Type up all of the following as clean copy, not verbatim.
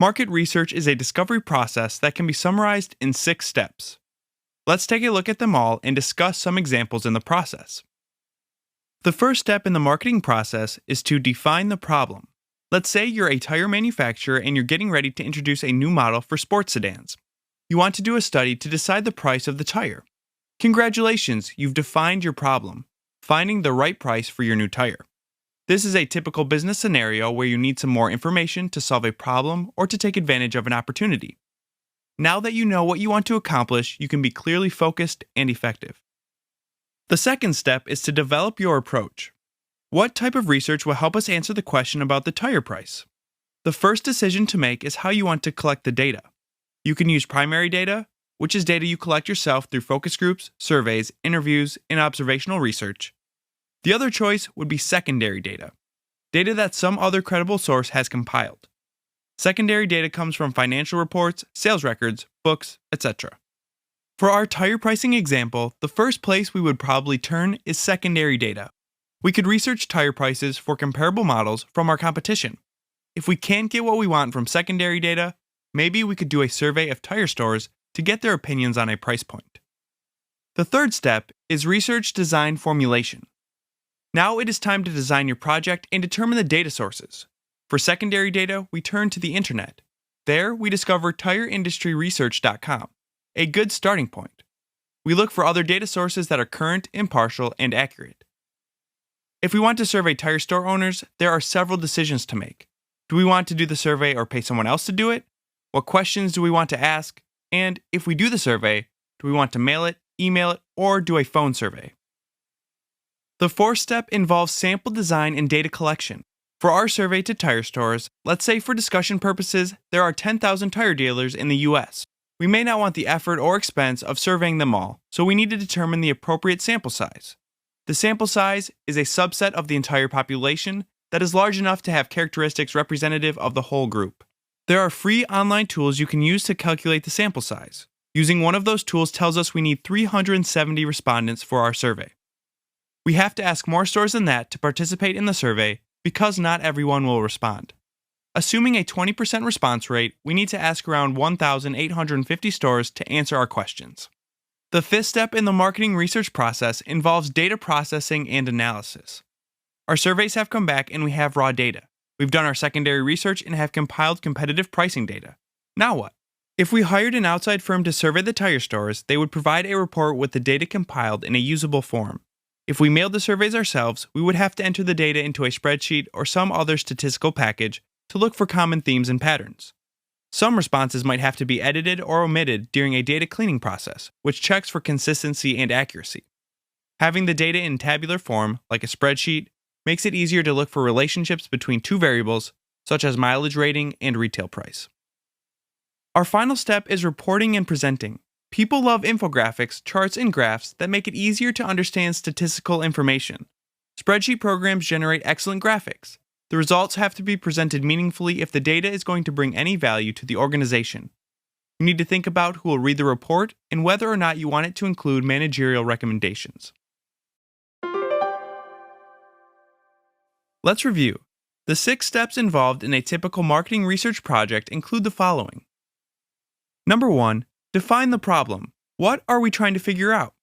Market research is a discovery process that can be summarized in 6 steps. Let's take a look at them all and discuss some examples in the process. The first step in the marketing process is to define the problem. Let's say you're a tire manufacturer and you're getting ready to introduce a new model for sports sedans. You want to do a study to decide the price of the tire. Congratulations, you've defined your problem, finding the right price for your new tire. This is a typical business scenario where you need some more information to solve a problem or to take advantage of an opportunity. Now that you know what you want to accomplish, you can be clearly focused and effective. The second step is to develop your approach. What type of research will help us answer the question about the tire price? The first decision to make is how you want to collect the data. You can use primary data, which is data you collect yourself through focus groups, surveys, interviews, and observational research. The other choice would be secondary data, data that some other credible source has compiled. Secondary data comes from financial reports, sales records, books, etc. For our tire pricing example, the first place we would probably turn is secondary data. We could research tire prices for comparable models from our competition. If we can't get what we want from secondary data, maybe we could do a survey of tire stores to get their opinions on a price point. The third step is research design formulation. Now it is time to design your project and determine the data sources. For secondary data, we turn to the internet. There, we discover tireindustryresearch.com, a good starting point. We look for other data sources that are current, impartial, and accurate. If we want to survey tire store owners, there are several decisions to make. Do we want to do the survey or pay someone else to do it? What questions do we want to ask? And if we do the survey, do we want to mail it, email it, or do a phone survey? The fourth step involves sample design and data collection. For our survey to tire stores, let's say for discussion purposes, there are 10,000 tire dealers in the US. We may not want the effort or expense of surveying them all, so we need to determine the appropriate sample size. The sample size is a subset of the entire population that is large enough to have characteristics representative of the whole group. There are free online tools you can use to calculate the sample size. Using one of those tools tells us we need 370 respondents for our survey. We have to ask more stores than that to participate in the survey because not everyone will respond. Assuming a 20% response rate, we need to ask around 1,850 stores to answer our questions. The fifth step in the marketing research process involves data processing and analysis. Our surveys have come back and we have raw data. We've done our secondary research and have compiled competitive pricing data. Now what? If we hired an outside firm to survey the tire stores, they would provide a report with the data compiled in a usable form. If we mailed the surveys ourselves, we would have to enter the data into a spreadsheet or some other statistical package to look for common themes and patterns. Some responses might have to be edited or omitted during a data cleaning process, which checks for consistency and accuracy. Having the data in tabular form, like a spreadsheet, makes it easier to look for relationships between two variables, such as mileage rating and retail price. Our final step is reporting and presenting. People love infographics, charts, and graphs that make it easier to understand statistical information. Spreadsheet programs generate excellent graphics. The results have to be presented meaningfully if the data is going to bring any value to the organization. You need to think about who will read the report and whether or not you want it to include managerial recommendations. Let's review. The 6 steps involved in a typical marketing research project include the following. Number 1. Define the problem. What are we trying to figure out?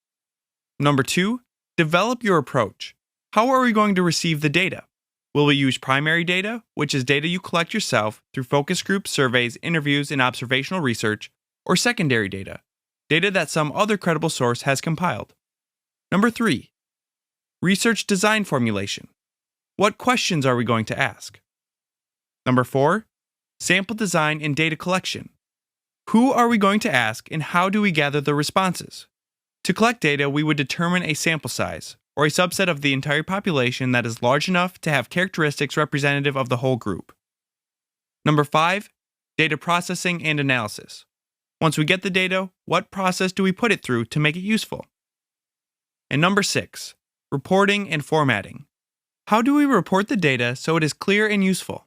Number 2. Develop your approach. How are we going to receive the data? Will we use primary data, which is data you collect yourself through focus groups, surveys, interviews, and observational research, or secondary data, data that some other credible source has compiled? Number 3. Research design formulation. What questions are we going to ask? Number 4. Sample design and data collection. Who are we going to ask and how do we gather the responses? To collect data, we would determine a sample size, or a subset of the entire population that is large enough to have characteristics representative of the whole group. Number 5. Data processing and analysis. Once we get the data, what process do we put it through to make it useful? And number 6. Reporting and formatting. How do we report the data so it is clear and useful?